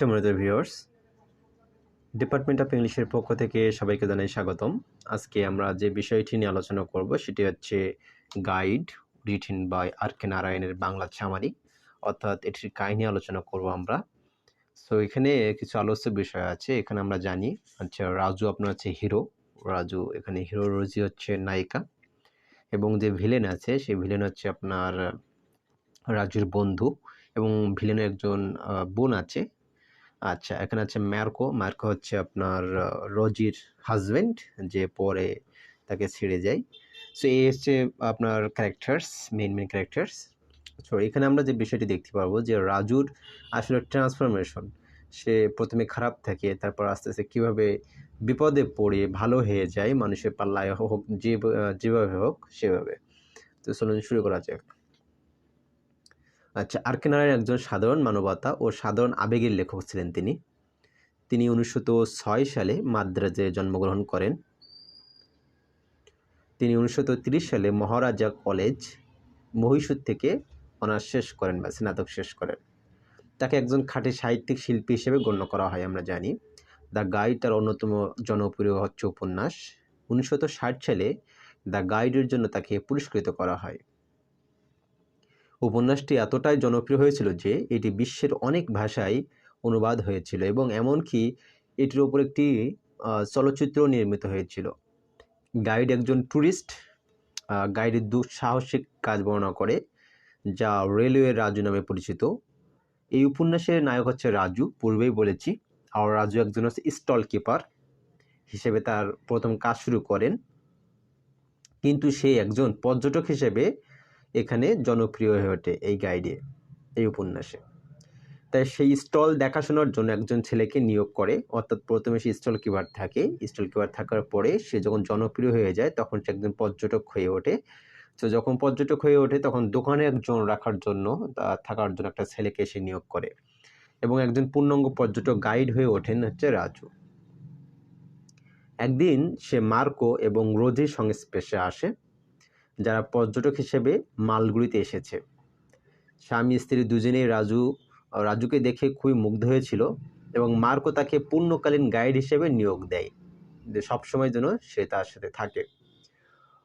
সম্মানিত viewers, department of ইংলিশের পক্ষ থেকে সবাইকে জানাই স্বাগতম। আজকে আমরা যে বিষয়টি নিয়ে আলোচনা করব সেটি হচ্ছে গাইড রিটেন বাই আর.কে. নারায়ণের বাংলা সামারি, অর্থাৎ এটির কাহিনী আলোচনা করব আমরা। সো এখানে কিছু আলোচ্য বিষয় আছে। এখানে আমরা জানি আচ্ছা, রাজু আপনার হচ্ছে হিরো, রাজু এখানে হিরো, রোজি হচ্ছে নায়িকা, এবং যে ভিলেন আছে সেই ভিলেন হচ্ছে আপনার রাজুর বন্ধু, এবং ভিলেনের একজন বোন আছে। আচ্ছা, এখানে আছে মার্কো। মার্কো হচ্ছে আপনার রোজির হাজব্যান্ড, যে পরে তাকে ছেড়ে যায়। সো এই হচ্ছে আপনার ক্যারেক্টার্স, মেইন ক্যারেক্টার্স। সো এখানে আমরা যে বিষয়টি দেখতে পারবো যে রাজুর আসলে ট্রান্সফরমেশন, সে প্রথমে খারাপ থাকে, তারপর আস্তে আস্তে কীভাবে বিপদে পড়ে ভালো হয়ে যায়, মানুষের পাল্লায় হোক, যেভাবে হোক সেভাবে। তো চলুন শুরু করা যাক। আচ্ছা, আর.কে. নারায়ণ একজন সাধারণ মানবতা ও সাধারণ আবেগের লেখক ছিলেন। তিনি 1906 সালে মাদ্রাজে জন্মগ্রহণ করেন। তিনি 1930 সালে মহারাজা কলেজ, মহীশূর থেকে অনার্স শেষ করেন বা স্নাতক শেষ করেন। তাকে একজন খাঁটি সাহিত্যিক শিল্পী হিসেবে গণ্য করা হয়। আমরা জানি দ্য গাইড তার অন্যতম জনপ্রিয় হচ্ছে উপন্যাস। 1960 সালে দ্য গাইডের জন্য তাকে পুরস্কৃত করা হয়। উপন্যাসটি এতটাই জনপ্রিয় হয়েছিল যে এটি বিশ্বের অনেক ভাষায় অনুবাদ হয়েছিল, এবং এমনকি এটির ওপর একটি চলচ্চিত্র নির্মিত হয়েছিল। গাইড একজন ট্যুরিস্ট গাইডের দুঃসাহসিক কাজ বর্ণনা করে, যা রেলওয়ে রাজু নামে পরিচিত। এই উপন্যাসের নায়ক হচ্ছে রাজু, পূর্বেই বলেছি। আর রাজু একজন হচ্ছে স্টল কিপার হিসেবে তার প্রথম কাজ শুরু করেন, কিন্তু সে একজন পর্যটক হিসেবে এখানে জনপ্রিয় হয়ে ওঠে এই উপন্যাসে। তাই সেই স্টল দেখাশোনার জন্য একজন ছেলেকে নিয়োগ করে, অর্থাৎ প্রথমে সে স্টল কিপার থাকে। স্টল কিপার থাকার পরে সে যখন জনপ্রিয় হয়ে যায় তখন সে একজন পর্যটক হয়ে ওঠে। তো যখন পর্যটক হয়ে ওঠে তখন দোকানে একজন রাখার জন্য, থাকার জন্য একটা ছেলেকে সে নিয়োগ করে, এবং একজন পূর্ণাঙ্গ পর্যটক গাইড হয়ে ওঠেন হচ্ছে রাজু। একদিন সে মার্কো এবং রোজির সংস্পর্শে আসে, যারা পর্যটক হিসেবে মালগুড়িতে এসেছে। স্বামী স্ত্রী দুজনেই রাজুকে দেখে খুবই মুগ্ধ হয়েছিল, এবং মার্কো তাকে পূর্ণকালীন গাইড হিসেবে নিয়োগ দেয়, যে সবসময় যেন সে তার সাথে থাকে।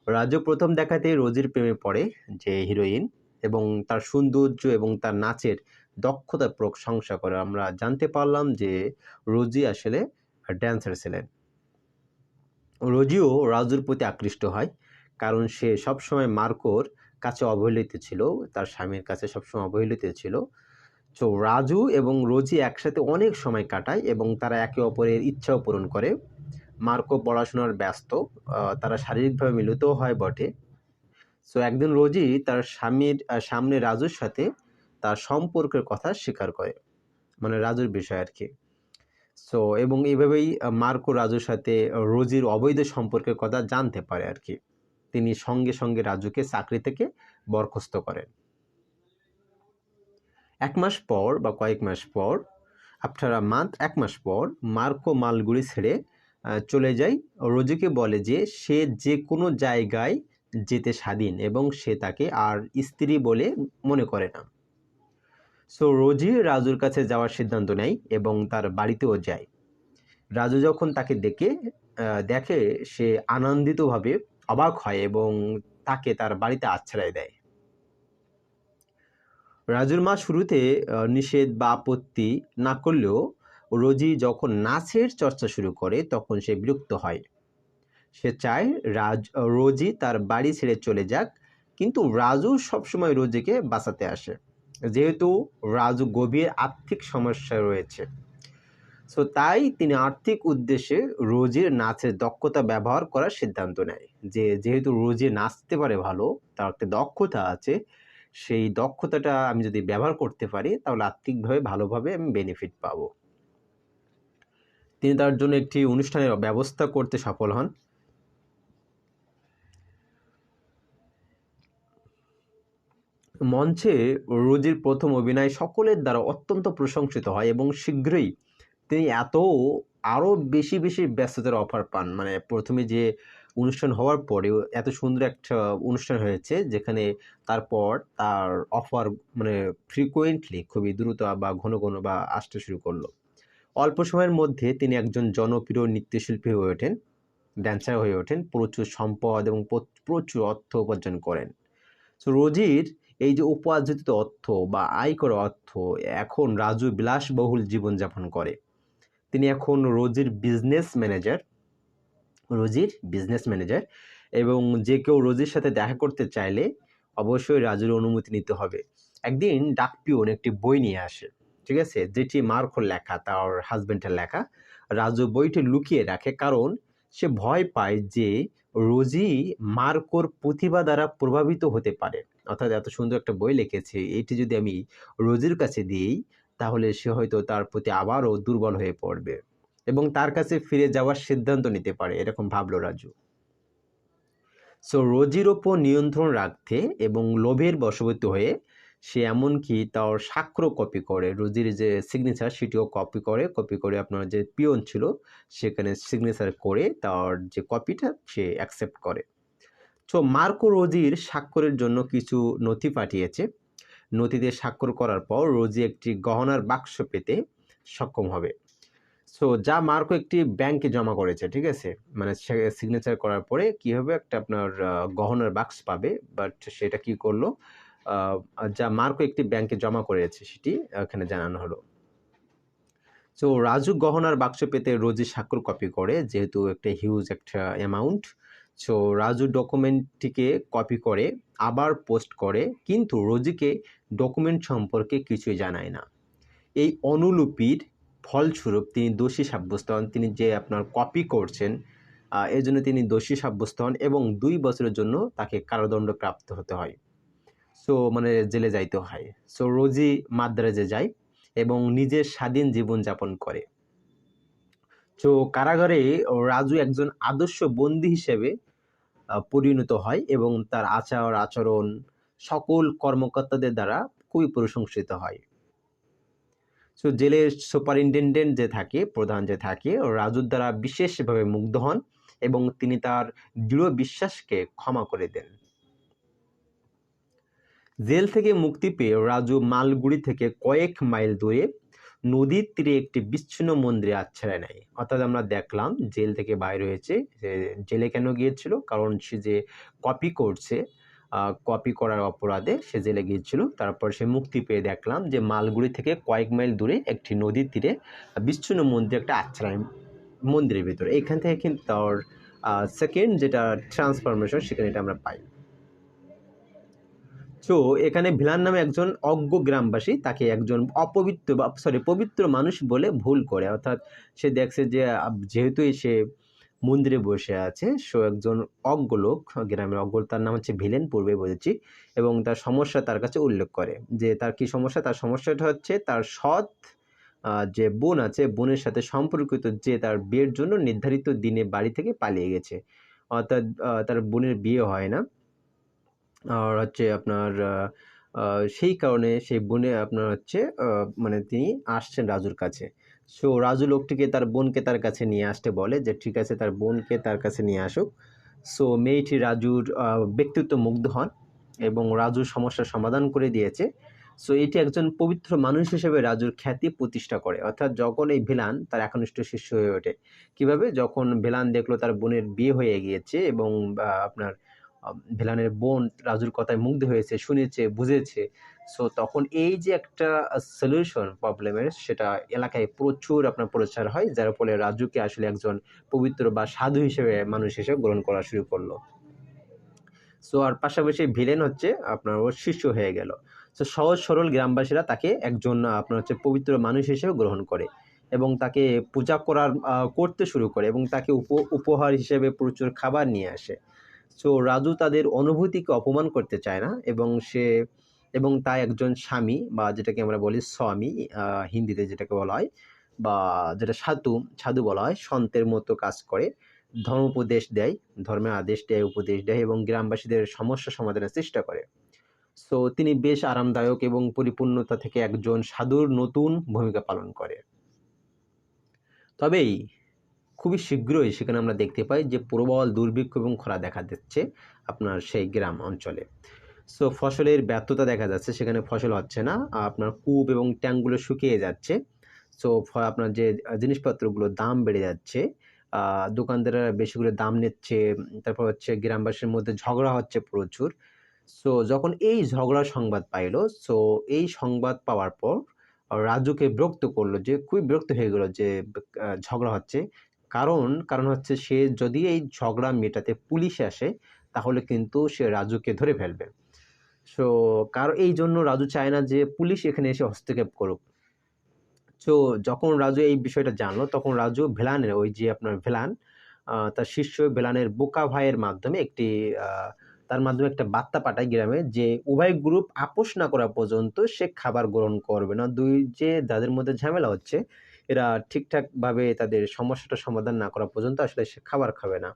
রাজু প্রথম দেখাতেই রোজির প্রেমে পড়ে, যে হিরোইন, এবং তার সৌন্দর্য এবং তার নাচের দক্ষতার প্রশংসা করে। আমরা জানতে পারলাম যে রোজি আসলে ড্যান্সার ছিলেন। রোজিও রাজুর প্রতি আকৃষ্ট হয়, কারণ সে সবসময় মার্কোর কাছে অবহেলিত ছিল, তার স্বামীর কাছে সবসময় অবহেলিত ছিল। তো রাজু এবং রোজি একসাথে অনেক সময় কাটায়, এবং তারা একে অপরের ইচ্ছাও পূরণ করে। মার্কো পড়াশোনার ব্যস্ত, তারা শারীরিকভাবে মিলিতও হয় বটে। সো একদিন রোজি তার স্বামীর সামনে রাজুর সাথে তার সম্পর্কের কথা স্বীকার করে, মানে রাজুর বিষয় আর কি। সো এবং এইভাবেই মার্কো রাজুর সাথে রোজির অবৈধ সম্পর্কের কথা জানতে পারে আর কি। তিনি সঙ্গে সঙ্গে রাজুকে চাকরি থেকে বরখাস্ত করেন। এক মাস পর বা কয়েক মাস পর, আফটার আ মান্থ, 1 মাস পর, মার্কো মালগুড়ি ছেড়ে চলে যায়। রোজিকে বলে যে সে যে কোনো জায়গায় যেতে স্বাধীন, এবং সে তাকে আর স্ত্রী বলে মনে করে না। সো রোজি রাজুর কাছে যাওয়ার সিদ্ধান্ত নেয় এবং তার বাড়িতেও যায়। রাজু যখন তাকে দেখে সে আনন্দিতভাবে অবাক হয় এবং তাকে তার বাড়িতে আশ্রয় দেয়। রাজুর মা শুরুতে নিষেধ বা আপত্তি না করলেও রোজি যখন নাচের চর্চা শুরু করে তখন সে বিরক্ত হয়। সে চায় রোজি তার বাড়ি ছেড়ে চলে যাক, কিন্তু রাজু সবসময় রোজিকে বাঁচাতে আসে, যেহেতু রাজু গভীর আর্থিক সমস্যায় রয়েছে। সো তাই তিনি আর্থিক উদ্দেশ্যে রোজির নাচের দক্ষতা ব্যবহার করার সিদ্ধান্ত নেয়, যেহেতু রোজি নাচতে পারে ভালো, তার একটা দক্ষতা আছে, সেই দক্ষতাটা আমি যদি ব্যবহার করতে পারি তাহলে আর্থিকভাবে ভালোভাবে আমি বেনিফিট পাবো। তিনি তার জন্য একটি অনুষ্ঠানের ব্যবস্থা করতে সফল হন। মঞ্চে রোজির প্রথম অভিনয় সকলের দ্বারা অত্যন্ত প্রশংসিত হয়, এবং শীঘ্রই তিনি আরও বেশি ব্যস্ততার অফার পান। মানে প্রথমে যে অনুষ্ঠান হওয়ার পরে এত সুন্দর একটা অনুষ্ঠান হয়েছে, যেখানে তারপর তার অফার মানে ফ্রিকোয়েন্টলি, খুবই দ্রুত বা ঘন ঘন বা আসতে শুরু করলো। অল্প সময়ের মধ্যে তিনি একজন জনপ্রিয় নৃত্যশিল্পী হয়ে ওঠেন, ড্যান্সার হয়ে ওঠেন, প্রচুর সম্পদ এবং প্রচুর অর্থ উপার্জন করেন। সো রোজির এই যে উপার্জিত অর্থ বা আয় করা অর্থ, এখন রাজু বিলাসবহুল জীবনযাপন করে। তিনি এখন রোজির বিজনেস ম্যানেজার এবং যে কেউ রোজির সাথে দেখা করতে চাইলে অবশ্যই রাজুর অনুমতি নিতে হবে। একদিন ডাকপিয়ন একটি বই নিয়ে আসে, ঠিক আছে, যেটি মার্কোর লেখা, তার হাজবেন্ডের লেখা। রাজু বইটি লুকিয়ে রাখে, কারণ সে ভয় পায় যে রোজি মার্কোর প্রতিভা দ্বারা প্রভাবিত হতে পারে। অর্থাৎ এত সুন্দর একটা বই লিখেছে, এটি যদি আমি রোজির কাছে দিই তাহলে সে হয়তো তার প্রতি আবারও দুর্বল হয়ে পড়বে এবং তার কাছে ফিরে যাওয়ার সিদ্ধান্ত নিতে পারে, এরকম ভাবলো রাজু। সো রোজির ওপর নিয়ন্ত্রণ রাখতে এবং লোভের বশবর্তী হয়ে সে এমনকি তার স্বাক্ষর কপি করে, রোজির যে সিগনেচার সেটিও কপি করে আপনার যে পিয়ন ছিল সেখানে সিগনেচার করে তার যে কপিটা সে অ্যাকসেপ্ট করে। সো মার্কো রোজির স্বাক্ষরের জন্য কিছু নথি পাঠিয়েছে। নথিতে স্বাক্ষর করার পর রোজি একটি গহনার বাক্স পেতে সক্ষম হবে। সো যা মার্কো একটি ব্যাংকে জমা করেছে, ঠিক আছে, মানে সিগনেচার করার পরে কি হবে, একটা আপনার গহনার বাক্স পাবে। বাট সেটা কি করলো, যা মার্কো একটি ব্যাংকে জমা করেছে সেটি এখানে জানানো হলো। সো রাজু গহনার বাক্স পেতে রোজি স্বাক্ষর কপি করে, যেহেতু একটা হিউজ একটা অ্যামাউন্ট। সো রাজু ডকুমেন্টটিকে কপি করে আবার পোস্ট করে, কিন্তু রোজিকে ডকুমেন্ট সম্পর্কে কিছুই জানায় না। এই অনুলিপির ফলস্বরূপ তিনি দোষী সাব্যস্ত হন। তিনি যে আপনার কপি করছেন এই জন্য তিনি দোষী সাব্যস্ত হন এবং 2 বছরের জন্য তাকে কারাদণ্ড প্রাপ্ত হতে হয়। সো মানে জেলে যাইতে হয়। সো রোজি মাদ্রাজে যায় এবং নিজের স্বাধীন জীবনযাপন করে। সো কারাগারে রাজু একজন আদর্শ বন্দী হিসেবে পরিণত হয় এবং তার আচরণ সকল কর্মকর্তাদের দ্বারা খুবই প্রশংসিত হয়। সো জেলের সুপারিনটেন্ডেন্ট যে থাকে, প্রধান যে থাকে, রাজুর দ্বারা বিশেষভাবে মুগ্ধ হন এবং তিনি তার দৃঢ় বিশ্বাসকে ক্ষমা করে দেন। জেল থেকে মুক্তি পেয়ে রাজু মালগুড়ি থেকে কয়েক মাইল দূরে নদীর তীরে একটি বিচ্ছিন্ন মন্দিরে আশ্রয় নেয়। অর্থাৎ আমরা দেখলাম জেল থেকে বাইরে হয়েছে, জেলে কেন গিয়েছিল, কারণ সে যে কপি করছে, কপি করার অপরাধে সে জেলে গিয়েছিল। তারপর সে মুক্তি পেয়ে দেখলাম যে মালগুড়ি থেকে কয়েক মাইল দূরে একটি নদীর তীরে বিচ্ছিন্ন মন্দির, একটা আশ্রয় মন্দিরের ভিতরে। এখান থেকে কিন্তু তার সেকেন্ড যেটা ট্রান্সফরমেশন সেখানে এটা আমরা পাই। সো এখানে ভিলান নামে একজন অজ্ঞ গ্রামবাসী তাকে একজন পবিত্র মানুষ বলে ভুল করে। অর্থাৎ সে দেখছে যে যেহেতু সে মন্দিরে বসে আছে, সো একজন অজ্ঞ লোক, গ্রামের অজ্ঞ, তার নাম হচ্ছে ভিলেন, পূর্বে বলেছি, এবং তার সমস্যা তার কাছে উল্লেখ করে যে তার কি সমস্যা। তার সমস্যাটা হচ্ছে তার সৎ যে বোন আছে, বোনের সাথে সম্পর্কিত, যে তার বিয়ের জন্য নির্ধারিত দিনে বাড়ি থেকে পালিয়ে গেছে। অর্থাৎ তার বোনের বিয়ে হয় না, আর হচ্ছে আপনার সেই কারণে সেই বোনে আপনার হচ্ছে মানে তিনি আসছেন রাজুর কাছে। সো রাজু লোকটিকে, তার বোনকে তার কাছে নিয়ে আসতে বলে যে ঠিক আছে তার বোনকে তার কাছে নিয়ে আসুক। সো মেয়েটি রাজুর ব্যক্তিত্ব মুগ্ধ হন এবং রাজুর সমস্যার সমাধান করে দিয়েছে। সো এটি একজন পবিত্র মানুষ হিসেবে রাজুর খ্যাতি প্রতিষ্ঠা করে। অর্থাৎ যখন এই ভিলান তার একনিষ্ঠ শিষ্য হয়ে ওঠে, কিভাবে, যখন ভিলান দেখলো তার বোনের বিয়ে হয়ে গিয়েছে এবং আপনার ভিলানের বোন রাজুর কথায় মুগ্ধ হয়েছে, শুনেছে, বুঝেছে। সো তখন এই যে একটা সলিউশন প্রবলেমের, সেটা এলাকায় প্রচুর আপনার প্রচার হয়, যার ফলে রাজুকে আসলে একজন পবিত্র বা সাধু হিসেবে মানুষ হিসেবে গ্রহণ করা শুরু করলো। সো আর পাশাপাশি ভিলেন হচ্ছে আপনার ওর শিষ্য হয়ে গেল। সো সহজ সরল গ্রামবাসীরা তাকে একজন আপনার হচ্ছে পবিত্র মানুষ হিসেবে গ্রহণ করে এবং তাকে পূজা করতে শুরু করে এবং তাকে উপহার হিসেবে প্রচুর খাবার নিয়ে আসে। সো রাজু তাদের অনুভূতিকে অপমান করতে চায় না এবং তাই একজন স্বামী, বা যেটাকে আমরা বলি স্বামী হিন্দিতে যেটাকে বলা হয়, বা যেটা সাধু বলা হয়, সন্তের মতো কাজ করে, ধর্মের আদেশ দেয়, উপদেশ দেয় এবং গ্রামবাসীদের সমস্যা সমাধানের চেষ্টা করে। সো তিনি বেশ আরামদায়ক এবং পরিপূর্ণতা থেকে একজন সাধুর নতুন ভূমিকা পালন করে। তবেই খুবই শীঘ্রই সেখানে আমরা দেখতে পাই যে প্রবল দুর্ভিক্ষ এবং খরা দেখা দিচ্ছে আপনার সেই গ্রাম অঞ্চলে। সো ফসলের ব্যর্থতা দেখা যাচ্ছে, সেখানে ফসল হচ্ছে না, আপনার কূপ এবং ট্যাঙ্কগুলো শুকিয়ে যাচ্ছে। সো আপনার যে জিনিসপত্রগুলোর দাম বেড়ে যাচ্ছে, দোকানদাররা বেশি করে দাম নিচ্ছে, তারপর হচ্ছে গ্রামবাসীর মধ্যে ঝগড়া হচ্ছে প্রচুর। সো যখন এই ঝগড়ার সংবাদ পাইলো, সো এই সংবাদ পাওয়ার পর রাজুকে বিরক্ত করলো, যে খুবই বিরক্ত হয়ে গেল যে ঝগড়া হচ্ছে। কারণ হচ্ছে সে যদি এই ঝগড়া মেটাতে পুলিশ আসে তাহলে কিন্তু সে রাজুকে ধরে ফেলবে। সো এই জন্য রাজু চায় না যে পুলিশ এখানে এসে হস্তক্ষেপ করুক। সো যখন রাজু এই বিষয়টা জানলো তখন রাজু ভিলানের, ওই যে আপনার ভিলান, তার শিষ্য ভিলানের বোকা ভাইয়ের মাধ্যমে তার মাধ্যমে একটা বার্তা পাঠায় গ্রামে, যে উভয় গ্রুপ আপোষ না করা পর্যন্ত সে খাবার গ্রহণ করবে না। যাদের মধ্যে ঝামেলা হচ্ছে এরা ঠিকঠাক ভাবে তাদের সমস্যাটা সমাধান না করা পর্যন্ত আসলে সে খাবার খাবে না।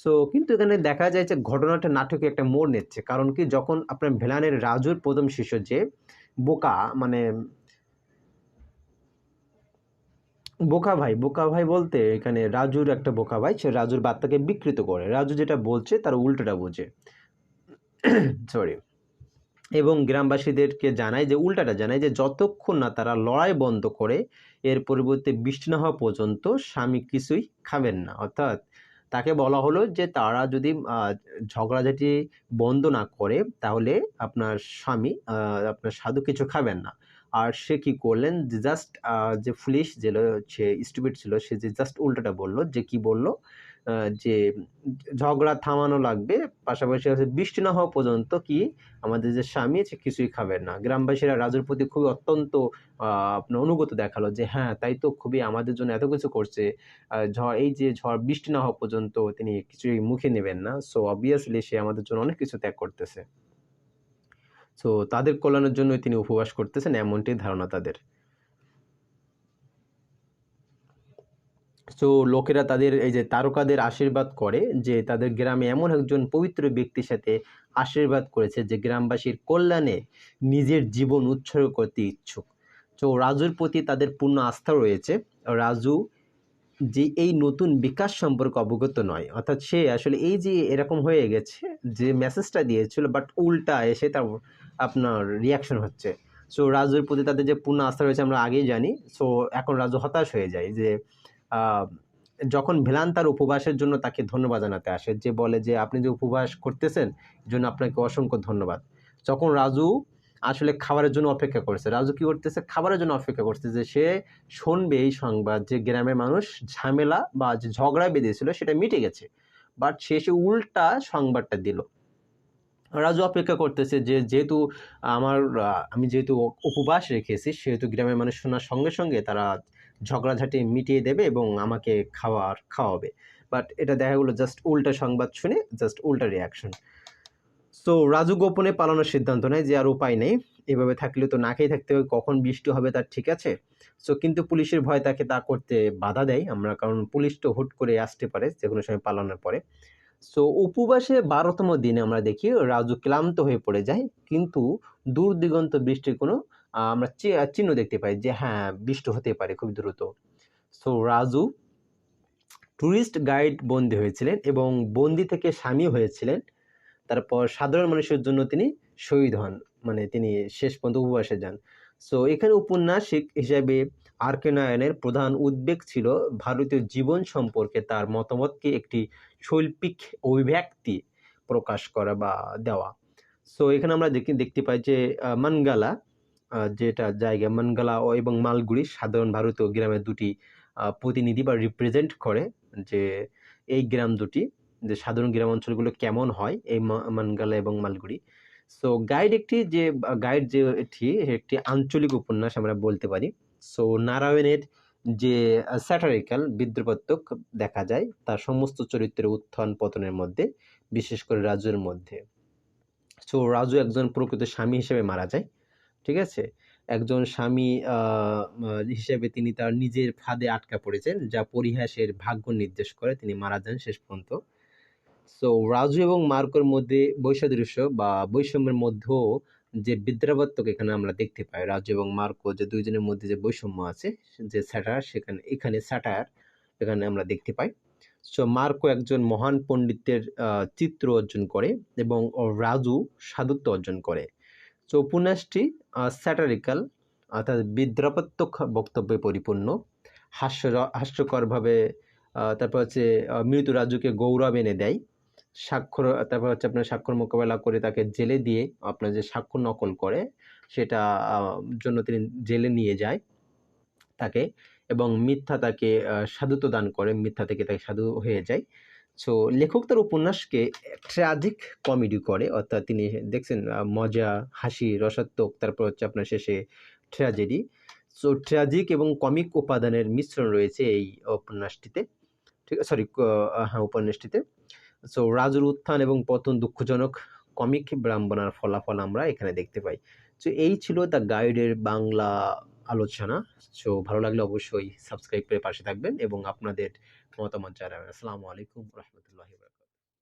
সো কিন্তু এখানে দেখা যায় যে ঘটনাটা নাটকে একটা মোড় নিচ্ছে। কারণ কি, যখন আপনার ভিলানের রাজুর প্রথম শিষ্য যে বোকা, মানে বোকা ভাই বলতে এখানে রাজুর একটা বোকা ভাই, সে রাজুর বার্তাকে বিকৃত করে, রাজু যেটা বলছে তার উল্টোটা বোঝে। সরি। এবং গ্রামবাসীদেরকে উল্টাটা জানায় যে যতক্ষণ না তারা লড়াই বন্ধ করে এর পরিবর্তে বৃষ্টি না হওয়া পর্যন্ত স্বামী কিছুই খাবেন না। অর্থাৎ তাকে বলা হলো যে তারা যদি ঝগড়াঝাটি বন্ধ না করে তাহলে আপনার স্বামী, আপনার সাধু কিছু খাবেন না। আর সে কি করলেন, জাস্ট যে ফুলিশ ছিল, সে স্টুপিড ছিল, সে যে জাস্ট উল্টাটা বলল, যে কি বলল, যে ঝগড়া থামানো লাগবে, পাশাপাশি হচ্ছে বৃষ্টি না হওয়া পর্যন্ত কি আমাদের যে স্বামী সে কিছুই খাবেন না। গ্রামবাসীরা রাজুর প্রতি খুবই অত্যন্ত আপনার অনুগত দেখালো, যে হ্যাঁ তাই তো, খুবই আমাদের জন্য এত কিছু করছে, এই যে ঝড় বৃষ্টি না হওয়া পর্যন্ত তিনি কিছুই মুখে নেবেন না। সো অবভিয়াসলি সে আমাদের জন্য অনেক কিছু ত্যাগ করতেছে। সো তাদের কল্যাণের জন্য তিনি উপবাস করতেছেন, এমনটি ধারণা তাদের। সো লোকেরা তাদের এই যে তারকাদের আশীর্বাদ করে যে তাদের গ্রামে এমন একজন পবিত্র ব্যক্তির সাথে আশীর্বাদ করেছে যে গ্রামবাসীর কল্যাণে নিজের জীবন উৎসর্গ করতে ইচ্ছুক। তো রাজুর প্রতি তাদের পূর্ণ আস্থা রয়েছে। রাজু যে এই নতুন বিকাশ সম্পর্কে অবগত নয়, অর্থাৎ সে আসলে এই যে এরকম হয়ে গেছে, যে মেসেজটা দিয়েছিল বাট উল্টা এসে তার আপনার রিয়াকশন হচ্ছে। সো রাজুর প্রতি তাদের যে পূর্ণ আস্থা রয়েছে আমরা আগেই জানি। সো এখন রাজু হতাশ হয়ে যায়, যে যখন ভিলান তার উপবাসের জন্য তাকে ধন্যবাদ জানাতে আসে, যে বলে যে আপনি যে উপবাস করতেছেন এর জন্য আপনাকে অসংখ্য ধন্যবাদ। যখন রাজু আসলে খাবারের জন্য অপেক্ষা করছে, রাজু কি করতেছে, খাবারের জন্য অপেক্ষা করছে, যে সে শুনবে এই সংবাদ যে গ্রামের মানুষ ঝামেলা বা যে ঝগড়া বেঁধেছিল সেটা মিটে গেছে, বাট সে উল্টা সংবাদটা দিল। রাজু অপেক্ষা করতেছে যে যেহেতু আমি যেহেতু উপবাস রেখেছি, সেহেতু গ্রামের মানুষ শোনার সঙ্গে সঙ্গে তারা ঝগড়াঝাটি মিটিয়ে দেবে এবং আমাকে খাওয়াবে। বাট এটা দেখা গেলো জাস্ট উল্টা সংবাদ শুনে জাস্ট উল্টা রিয়াকশন। সো রাজু গোপনে পালানোর সিদ্ধান্ত নেয়, যে আর উপায় নেই, এভাবে থাকলে তো না খেয়ে থাকতে হবে, কখন বৃষ্টি হবে তার ঠিক আছে। সো কিন্তু পুলিশের ভয় তাকে তা করতে বাধা দেয়, কারণ পুলিশ তো হুট করে আসতে পারে যে কোনো সময় পালানোর পরে। সো উপবাসে 12তম দিনে আমরা দেখি রাজু ক্লান্ত হয়ে পড়ে যায়, কিন্তু দূর দিগন্ত বৃষ্টির কোনো আমরা চিহ্ন দেখতে পাই, যে হ্যাঁ বৃষ্টি হতে পারে খুব দ্রুত। সো রাজু ট্যুরিস্ট গাইড বন্দী হয়েছিলেন এবং বন্দী থেকে স্বামী হয়েছিলেন। তারপর সাধারণ মানুষের জন্য তিনি শহীদ হন, তিনি শেষ পর্যন্ত উপবাসে যান। সো এখানে উপন্যাসিক হিসাবে নারায়ণের প্রধান উদ্বেগ ছিল ভারতীয় জীবন সম্পর্কে তার মতামতকে একটি শৈল্পিক অভিব্যক্তি প্রকাশ করা বা দেওয়া। সো এখানে আমরা দেখতে পাই যে মানগালা, যেটা জায়গা মানগালা এবং মালগুড়ি সাধারণ ভারতীয় গ্রামের দুটি প্রতিনিধি বা রিপ্রেজেন্ট করে, যে এই গ্রাম দুটি, যে সাধারণ গ্রাম অঞ্চলগুলো কেমন হয়, এই মানগালা এবং মালগুড়ি। সো গাইড যে একটি আঞ্চলিক উপন্যাস আমরা বলতে পারি। সো নারায়ণের যে স্যাটারিক্যাল বিদ্রুপাত্মক দেখা যায় তার সমস্ত চরিত্রের উত্থান পতনের মধ্যে, বিশেষ করে রাজুর মধ্যে। সো রাজু একজন প্রকৃত স্বামী হিসেবে মারা যায়, ঠিক আছে। একজন স্বামী হিসেবে তিনি তার নিজের ফাঁদে আটকা পড়েছেন, যা পরিহাসের ভাগ্য নির্দেশ করে তিনি মারা যান শেষ পর্যন্ত। সো রাজু এবং মার্কোর মধ্যে বৈসাদৃশ্য বা বৈষম্যের মধ্যেও যে বিদ্রাবাত্মক এখানে আমরা দেখতে পাই, রাজু এবং মার্কো যে দুইজনের মধ্যে যে বৈষম্য আছে, যে স্যাটায়ার, এখানে স্যাটায়ার এখানে আমরা দেখতে পাই। সো মার্কো একজন মহান পণ্ডিতের চিত্র অর্জন করে এবং রাজু সাধুত্ব অর্জন করে। সো উপন্যাসটি স্যাটারিক্যাল অর্থাৎ বিদ্রাপত্মক বক্তব্যে পরিপূর্ণ, হাস্যকরভাবে তারপর হচ্ছে মৃত রাজুকে গৌরব এনে দেয়, তারপর হচ্ছে আপনার স্বাক্ষর মোকাবেলা করে তাকে জেলে দিয়ে আপনার যে স্বাক্ষর নকল করে সেটা জন্য তিনি জেলে নিয়ে যায় তাকে, এবং মিথ্যা তাকে সাধুত্ব দান করে, মিথ্যা থেকে তাকে সাধু হয়ে যায়। সো লেখক তার উপন্যাসকে ট্র্যাজিক কমেডি করে, অর্থাৎ তিনি দেখছেন মজা, হাসি, রসাত্মক, তারপর হচ্ছে আপনার শেষে ট্র্যাজেডি। সো ট্র্যাজিক এবং কমিক উপাদানের মিশ্রণ রয়েছে এই উপন্যাসটিতে, ঠিক আছে, সরি, হ্যাঁ, উপন্যাসটিতে। সো রাজুর উত্থান এবং পতন দুঃখজনক কমিক বিড়ম্বনার ফলাফল আমরা এখানে দেখতে পাই। সো এই ছিল দ্য গাইডের বাংলা আলোচনা। সো ভালো লাগলে অবশ্যই সাবস্ক্রাইব করে পাশে থাকবেন এবং আপনাদের মতামত জানাবেন। আসসালামু আলাইকুম রহমতুল্লাহি।